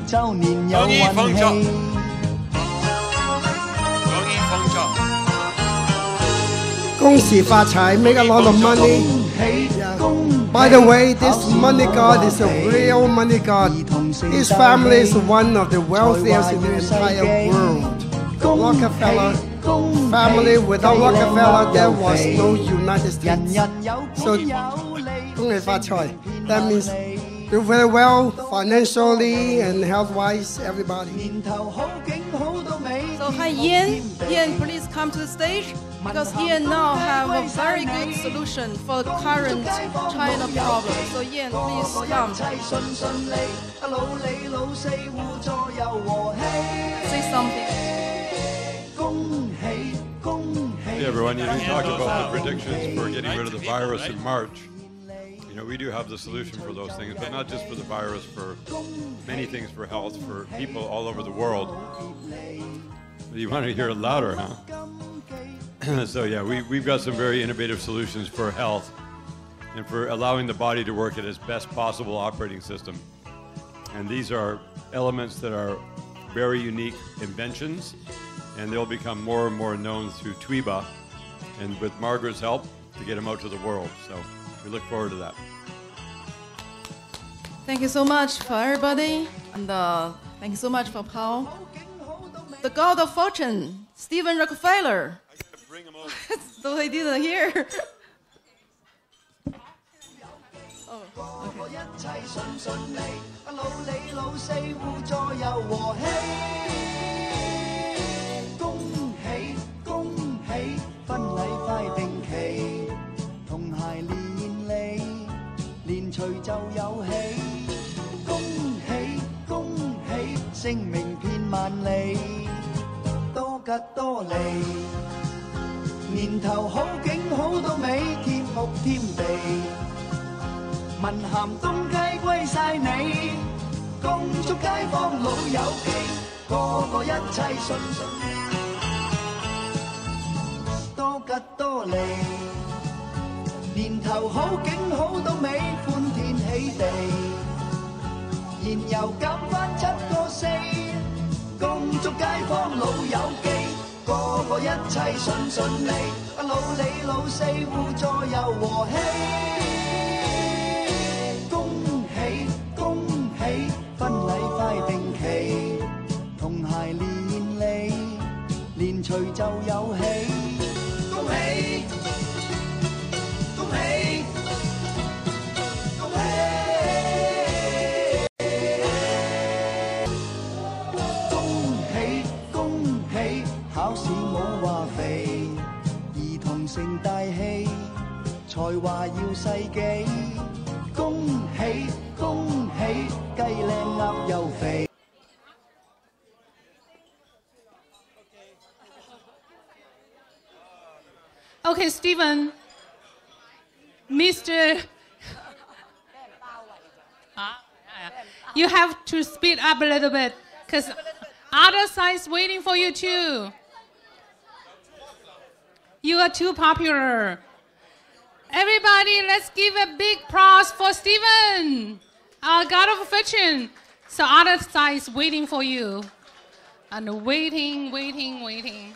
周年有運氣。恭喜發財 ，make a lot of money. By the way, this money god is a real money god. His family is one of the wealthiest in the entire world. Rockefeller family, without Rockefeller, there was no United States. So, 恭喜發財 that means do very well financially and health-wise, everybody. So hi Ian, Ian please come to the stage because Ian now have a very good solution for the current China problem. So Ian please come. Say something. Hey everyone, you talked about the predictions for getting rid of the virus in March. You know, we do have the solution for those things, but not just for the virus, for many things for health, for people all over the world. You want to hear it louder, huh? So yeah, we've got some very innovative solutions for health and for allowing the body to work at its best possible operating system. And these are elements that are very unique inventions, and they'll become more and more known through Twiba, and with Margaret's help, to get them out to the world. So we look forward to that. Thank you so much for everybody, and thank you so much for Paul. The God of Fortune, Stephen Rockefeller. Bring him over. So they didn't hear.聲名遍萬里，多吉多利，年頭好景好到尾，添屋添地，文咸東街歸晒你，恭祝街坊老友記，個個一切順順利，多吉多利，年頭好景好到尾，歡天喜地。燃油減返7個4，恭祝街坊老友記，個個一切順順利，老李老四互助又和氣，恭喜恭喜，婚禮快定期，童鞋連理，連隨就有喜，恭喜恭喜。考試冇話肥，兒童成大器，才華要世紀。恭喜恭喜，雞靚鴨又肥。Okay, Stephen, Mr. You have to speed up a little bit because other side's waiting for you too. You are too popular. Everybody, let's give a big applause for Stephen, our God of Fortune. So other side is waiting for you. And waiting, waiting, waiting.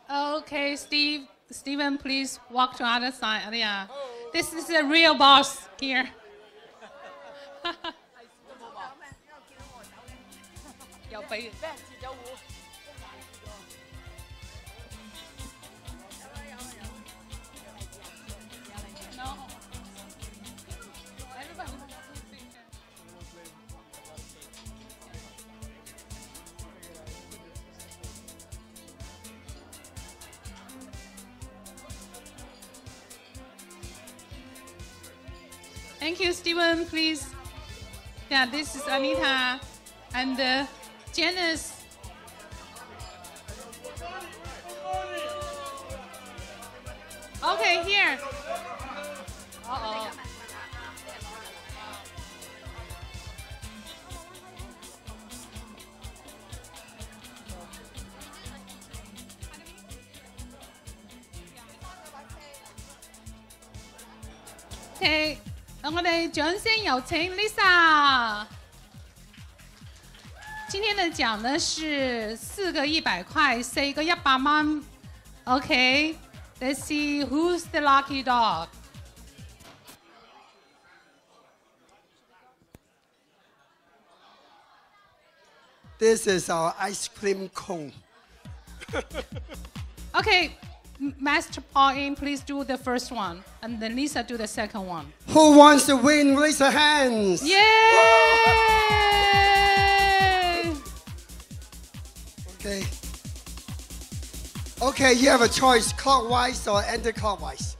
Okay, Stephen, please walk to other side. Yeah, this is a real boss here. Thank you, Stephen, please. Yeah, this is Anita and Janice. Okay, here. Uh-oh. OK， 我哋掌聲有請 Lisa。今天的獎呢是4個100塊，4個100蚊。OK，let's see who's the lucky dog。This is our ice cream cone. Okay, Master Paul, please do the first one, and then Lisa do the second one. Who wants to win? Raise your hands. Yay! Okay. Okay, you have a choice, clockwise or anti-clockwise.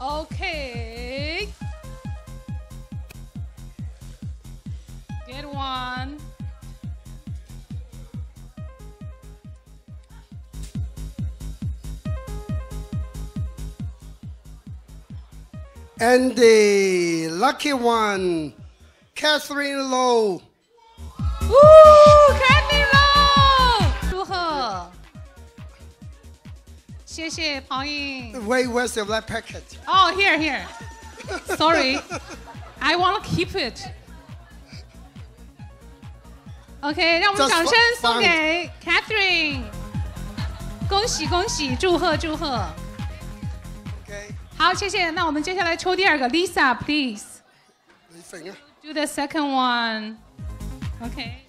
Okay. Get one. And the lucky one, Catherine Low. Woo! Catherine Low! 祝贺！谢谢庞颖。 Wait, where's the red packet? Oh, here, here. Sorry, I want to keep it. OK， 让我们掌声送给 Catherine。恭喜恭喜，祝贺祝贺。 Okay. 好，谢谢。那我们接下来抽第二个 Lisa, please. 你揈啊 Do the second one. OK。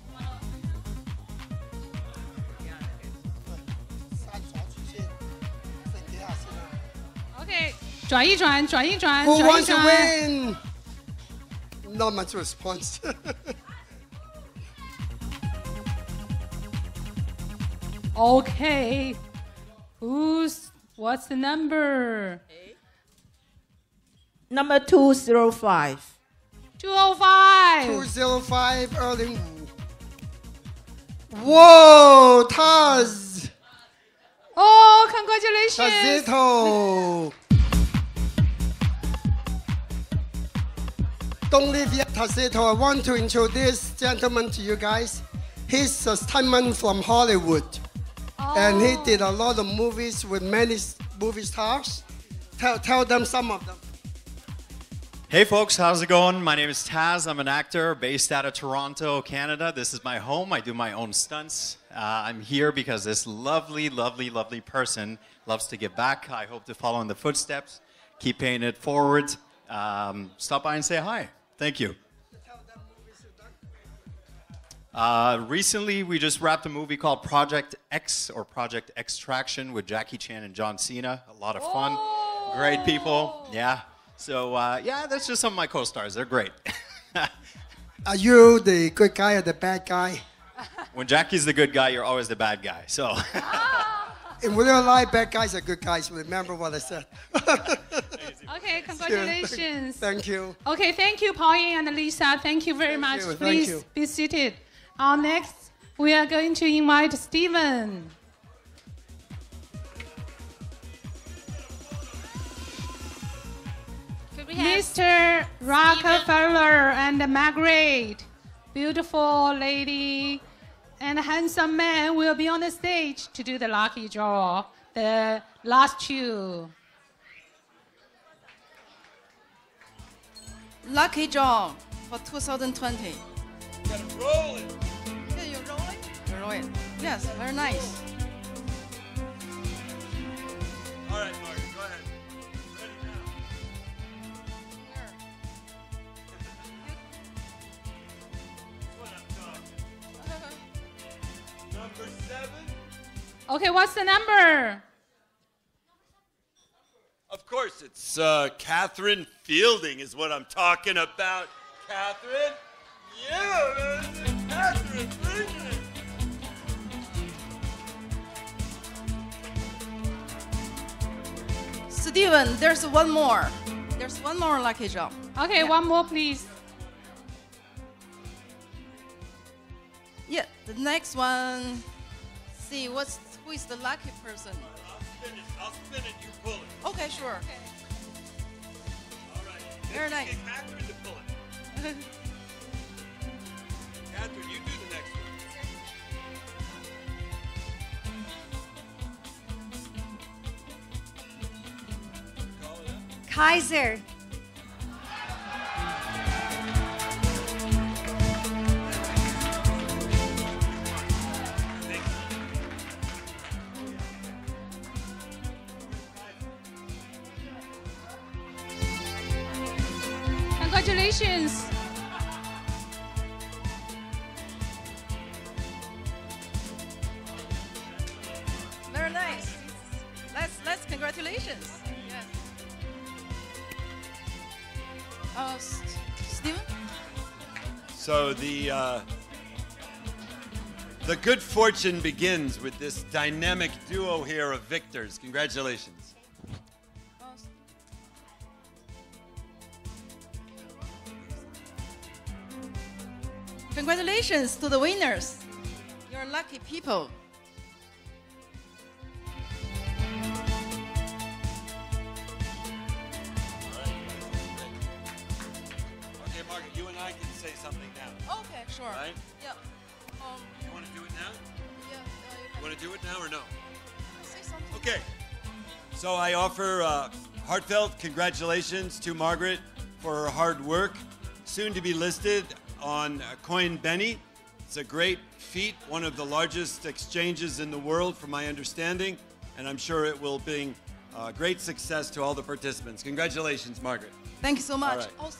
OK， 转一转，转一转， Who 转一 wants to 转。 win? Not much response. OK. What's the number? Number 205. 205. 205 Erling Wu. Whoa, Taz! Oh, congratulations. Tazito! Don't leave yet, Tazito. I want to introduce this gentleman to you guys. He's a stuntman from Hollywood. And he did a lot of movies with many movie stars. Tell them some of them. Hey folks, how's it going? My name is Taz. I'm an actor based out of Toronto, Canada. This is my home. I do my own stunts. I'm here because this lovely, lovely, lovely person loves to give back. I hope to follow in the footsteps, keep paying it forward. Stop by and say hi. Thank you. Recently, we just wrapped a movie called Project X or Project Extraction with Jackie Chan and John Cena. A lot of fun. Great people. Yeah. So, yeah, that's just some of my co-stars. They're great. Are you the good guy or the bad guy? When Jackie's the good guy, you're always the bad guy. So. In real life, bad guys are good guys. Remember what I said. Okay, congratulations. Thank you. Okay, thank you, Pauline and Lisa. Thank you very much. you, thank Please you. be seated. Next, we are going to invite Stephen. Mr. Rockefeller and Margaret, beautiful lady and handsome man will be on the stage to do the lucky draw, the last two. Lucky draw for 2020. Gotta roll it. Yeah, you're rolling? You're rolling. Yes, very nice. All right, Mark, go ahead. Ready now. What I'm talking. Number 7. Okay, what's the number? Of course, it's Catherine Fielding is what I'm talking about. Catherine? Yeah, man. Catherine, bring it. Steven, there's one more. There's one more lucky draw. Okay, one more, please. Yeah, the next one. See, who is the lucky person? I'll spin it, you pull it. Okay, sure. All right. Very Let's nice. Get Catherine to pull it. Catherine, you do the next one. Kaiser. Congratulations. Very nice. Let's congratulations. Yes. Steven? So the good fortune begins with this dynamic duo here of victors. Congratulations. Congratulations to the winners. You're lucky people. Okay, Margaret, you and I can say something now. Okay, sure. Right? Yeah. You want to do it now? Yeah. You want to do it now or no? Say something. Okay. So I offer heartfelt congratulations to Margaret for her hard work, soon to be listed on Coinbase. It's a great feat, one of the largest exchanges in the world from my understanding, and I'm sure it will bring great success to all the participants. Congratulations, Margaret. Thank you so much. All right. Also,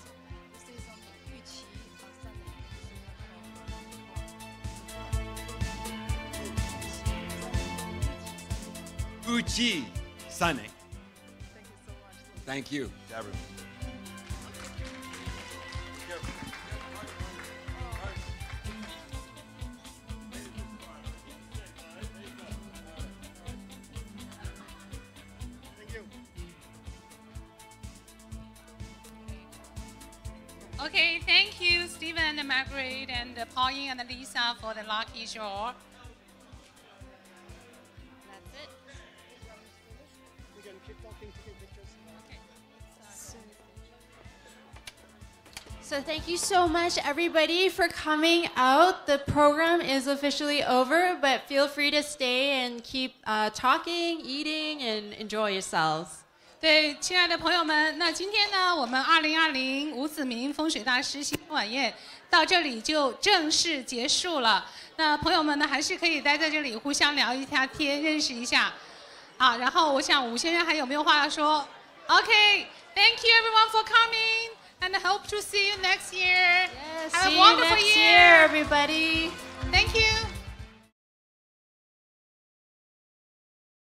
Uchi Sane. Thank you so much. Thank you, everyone. Okay, thank you, Stephen and Margaret and Pauline and Lisa for the lucky draw. That's it. We can keep talking to take pictures. Okay. So thank you so much, everybody, for coming out. The program is officially over, but feel free to stay and keep talking, eating, and enjoy yourselves. 对，亲爱的朋友们，那今天呢，我们2020吴子明风水大师新晚宴到这里就正式结束了。那朋友们呢，还是可以待在这里互相聊一下天，认识一下。啊，然后我想吴先生还有没有话要说 ？Okay, thank you everyone for coming, and I hope to see you next year. Yes, Have see a wonderful you next year, year, everybody.